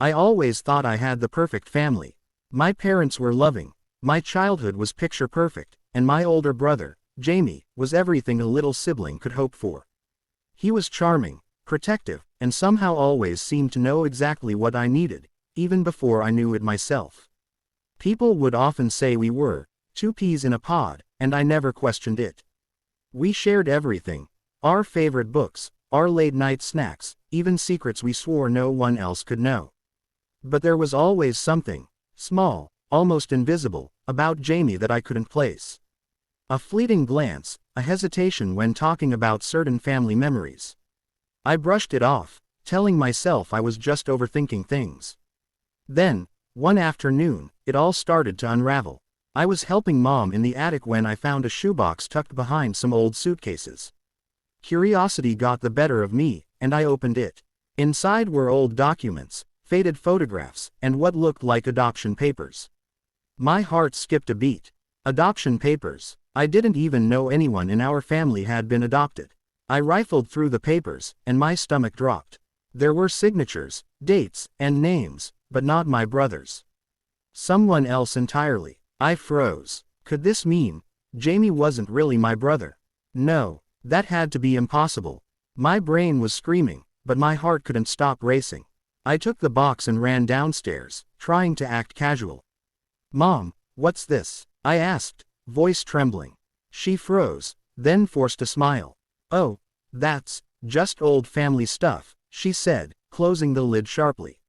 I always thought I had the perfect family. My parents were loving, my childhood was picture perfect, and my older brother, Jamie, was everything a little sibling could hope for. He was charming, protective, and somehow always seemed to know exactly what I needed, even before I knew it myself. People would often say we were two peas in a pod, and I never questioned it. We shared everything, our favorite books, our late-night snacks, even secrets we swore no one else could know. But there was always something, small, almost invisible, about Jamie that I couldn't place. A fleeting glance, a hesitation when talking about certain family memories. I brushed it off, telling myself I was just overthinking things. Then, one afternoon, it all started to unravel. I was helping Mom in the attic when I found a shoebox tucked behind some old suitcases. Curiosity got the better of me, and I opened it. Inside were old documents, faded photographs, and what looked like adoption papers. My heart skipped a beat. Adoption papers. I didn't even know anyone in our family had been adopted. I rifled through the papers, and my stomach dropped. There were signatures, dates, and names, but not my brother's. Someone else entirely. I froze. Could this mean Jamie wasn't really my brother? No, that had to be impossible. My brain was screaming, but my heart couldn't stop racing. I took the box and ran downstairs, trying to act casual. "Mom, what's this?" I asked, voice trembling. She froze, then forced a smile. "Oh, that's just old family stuff," she said, closing the lid sharply.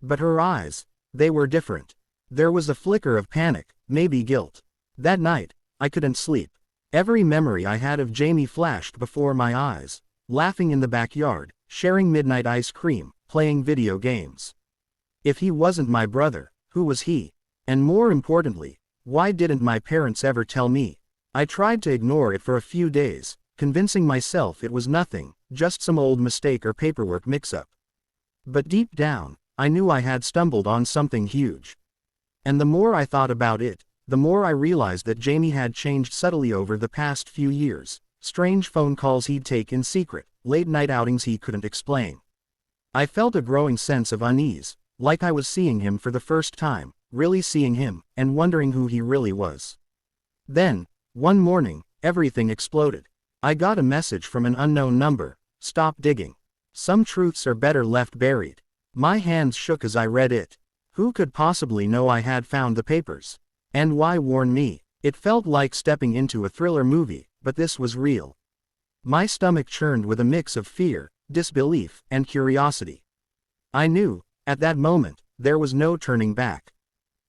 But her eyes, they were different. There was a flicker of panic, maybe guilt. That night, I couldn't sleep. Every memory I had of Jamie flashed before my eyes, laughing in the backyard, sharing midnight ice cream, playing video games. If he wasn't my brother, who was he? And more importantly, why didn't my parents ever tell me? I tried to ignore it for a few days, convincing myself it was nothing, just some old mistake or paperwork mix-up. But deep down, I knew I had stumbled on something huge. And the more I thought about it, the more I realized that Jamie had changed subtly over the past few years. Strange phone calls he'd take in secret, late-night outings he couldn't explain. I felt a growing sense of unease, like I was seeing him for the first time, really seeing him, and wondering who he really was. Then, one morning, everything exploded. I got a message from an unknown number. "Stop digging. Some truths are better left buried." My hands shook as I read it. Who could possibly know I had found the papers? And why warn me? It felt like stepping into a thriller movie, but this was real. My stomach churned with a mix of fear, disbelief, and curiosity. I knew, at that moment, there was no turning back.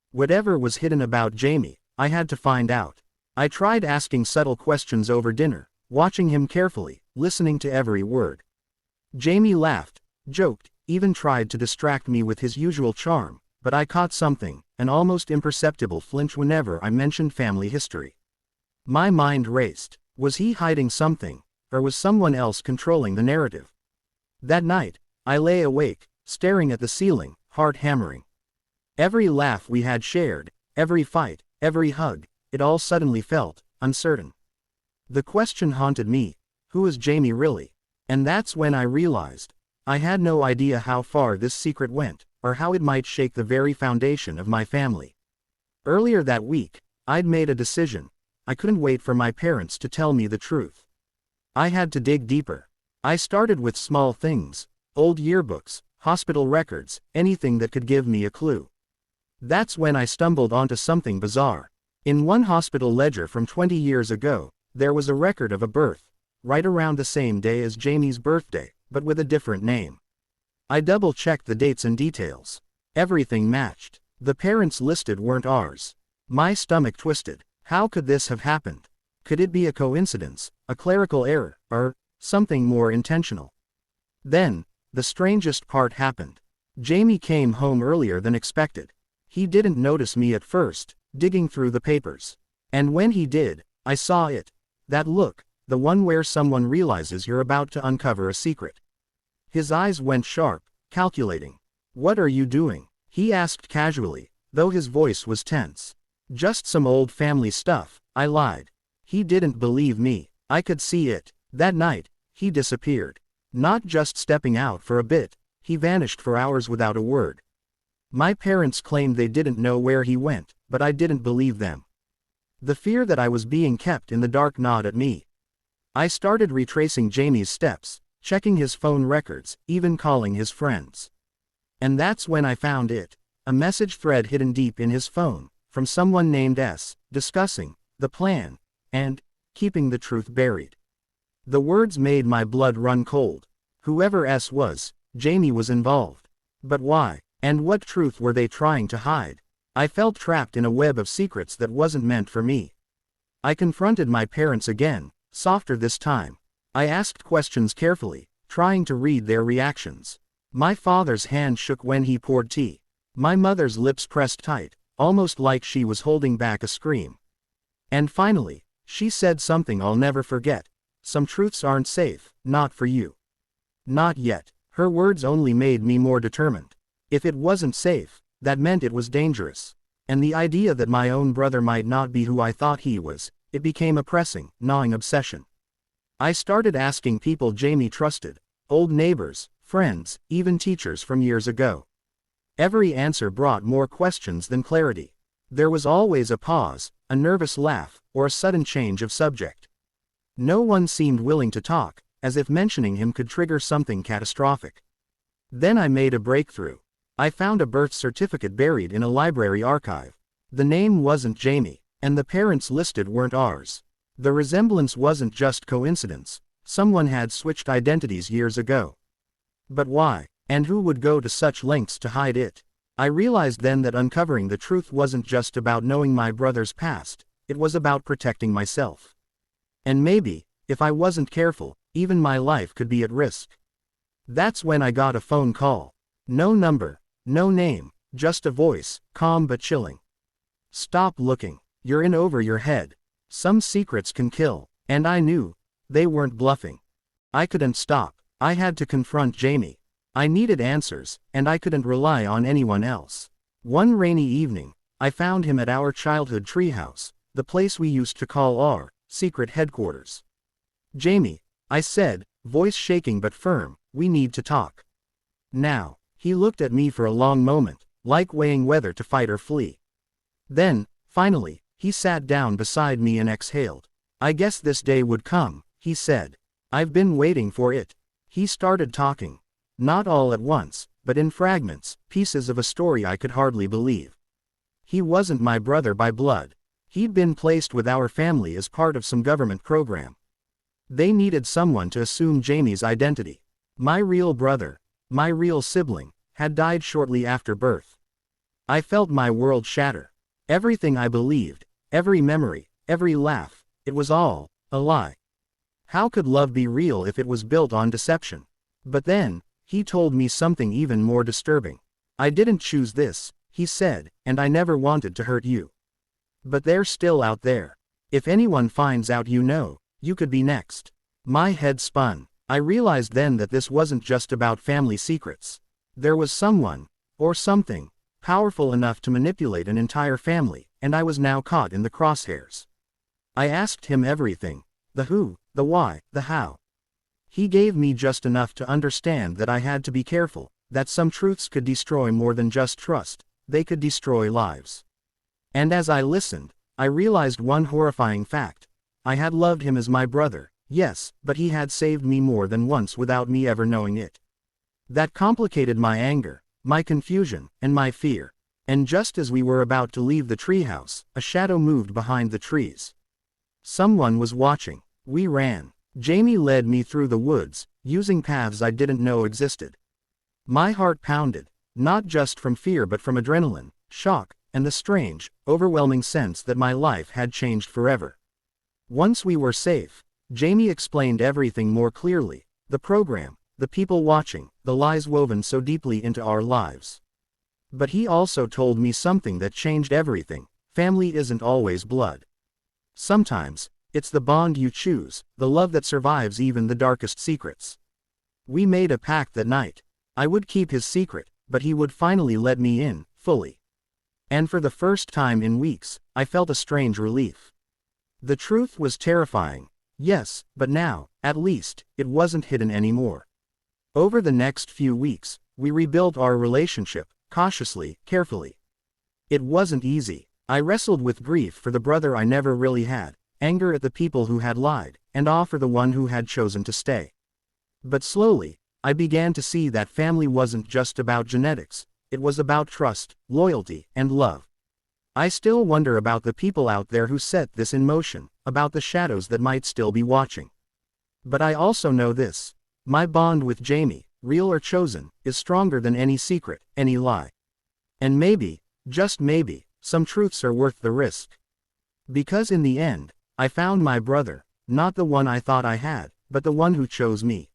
Whatever was hidden about Jamie, I had to find out. I tried asking subtle questions over dinner, watching him carefully, listening to every word. Jamie laughed, joked, even tried to distract me with his usual charm, but I caught something, an almost imperceptible flinch whenever I mentioned family history. My mind raced. Was he hiding something, or was someone else controlling the narrative? That night, I lay awake, staring at the ceiling, heart hammering. Every laugh we had shared, every fight, every hug, it all suddenly felt uncertain. The question haunted me, who is Jamie really? And that's when I realized, I had no idea how far this secret went, or how it might shake the very foundation of my family. Earlier that week, I'd made a decision. I couldn't wait for my parents to tell me the truth. I had to dig deeper. I started with small things, old yearbooks, hospital records, anything that could give me a clue. That's when I stumbled onto something bizarre. In one hospital ledger from 20 years ago, there was a record of a birth, right around the same day as Jamie's birthday, but with a different name. I double-checked the dates and details. Everything matched. The parents listed weren't ours. My stomach twisted. How could this have happened? Could it be a coincidence, a clerical error, or something more intentional? Then, the strangest part happened. Jamie came home earlier than expected. He didn't notice me at first, digging through the papers. And when he did, I saw it. That look, the one where someone realizes you're about to uncover a secret. His eyes went sharp, calculating. "What are you doing?" he asked casually, though his voice was tense. "Just some old family stuff," I lied. He didn't believe me. I could see it. That night, he disappeared. Not just stepping out for a bit, he vanished for hours without a word. My parents claimed they didn't know where he went, but I didn't believe them. The fear that I was being kept in the dark gnawed at me. I started retracing Jamie's steps, checking his phone records, even calling his friends. And that's when I found it. A message thread hidden deep in his phone, from someone named S, discussing the plan, and keeping the truth buried. The words made my blood run cold. Whoever S was, Jamie was involved. But why? And what truth were they trying to hide? I felt trapped in a web of secrets that wasn't meant for me. I confronted my parents again, softer this time. I asked questions carefully, trying to read their reactions. My father's hand shook when he poured tea. My mother's lips pressed tight, almost like she was holding back a scream. And finally, she said something I'll never forget. Some truths aren't safe, not for you. Not yet. Her words only made me more determined. If it wasn't safe, that meant it was dangerous. And the idea that my own brother might not be who I thought he was, it became a pressing, gnawing obsession. I started asking people Jamie trusted, old neighbors, friends, even teachers from years ago. Every answer brought more questions than clarity. There was always a pause, a nervous laugh, or a sudden change of subject. No one seemed willing to talk, as if mentioning him could trigger something catastrophic. Then I made a breakthrough. I found a birth certificate buried in a library archive. The name wasn't Jamie, and the parents listed weren't ours. The resemblance wasn't just coincidence. Someone had switched identities years ago. But why? And who would go to such lengths to hide it? I realized then that uncovering the truth wasn't just about knowing my brother's past, it was about protecting myself. And maybe, if I wasn't careful, even my life could be at risk. That's when I got a phone call. No number, no name, just a voice, calm but chilling. Stop looking. You're in over your head. Some secrets can kill. And I knew. They weren't bluffing. I couldn't stop. I had to confront Jamie. I needed answers, and I couldn't rely on anyone else. One rainy evening, I found him at our childhood treehouse, the place we used to call our secret headquarters. Jamie, I said, voice shaking but firm, we need to talk. Now. He looked at me for a long moment, like weighing whether to fight or flee. Then, finally, he sat down beside me and exhaled. I guess this day would come, he said. I've been waiting for it. He started talking. Not all at once, but in fragments, pieces of a story I could hardly believe. He wasn't my brother by blood. He'd been placed with our family as part of some government program. They needed someone to assume Jamie's identity. My real brother, my real sibling, had died shortly after birth. I felt my world shatter. Everything I believed, every memory, every laugh, it was all a lie. How could love be real if it was built on deception? But then, he told me something even more disturbing. I didn't choose this, he said, and I never wanted to hurt you. But they're still out there. If anyone finds out you could be next. My head spun. I realized then that this wasn't just about family secrets. There was someone, or something, powerful enough to manipulate an entire family, and I was now caught in the crosshairs. I asked him everything. The who, the why, the how. He gave me just enough to understand that I had to be careful, that some truths could destroy more than just trust, they could destroy lives. And as I listened, I realized one horrifying fact. I had loved him as my brother. Yes, but he had saved me more than once without me ever knowing it. That complicated my anger, my confusion, and my fear. And just as we were about to leave the treehouse, a shadow moved behind the trees. Someone was watching. We ran. Jamie led me through the woods, using paths I didn't know existed. My heart pounded, not just from fear but from adrenaline, shock, and the strange, overwhelming sense that my life had changed forever. Once we were safe, Jamie explained everything more clearly, the program, the people watching, the lies woven so deeply into our lives. But he also told me something that changed everything. Family isn't always blood. Sometimes, it's the bond you choose, the love that survives even the darkest secrets. We made a pact that night. I would keep his secret, but he would finally let me in, fully. And for the first time in weeks, I felt a strange relief. The truth was terrifying. Yes, but now, at least, it wasn't hidden anymore. Over the next few weeks, we rebuilt our relationship, cautiously, carefully. It wasn't easy. I wrestled with grief for the brother I never really had, anger at the people who had lied, and awe for the one who had chosen to stay. But slowly, I began to see that family wasn't just about genetics, it was about trust, loyalty, and love. I still wonder about the people out there who set this in motion, about the shadows that might still be watching. But I also know this. My bond with Jamie, real or chosen, is stronger than any secret, any lie. And maybe, just maybe, some truths are worth the risk. Because in the end, I found my brother, not the one I thought I had, but the one who chose me.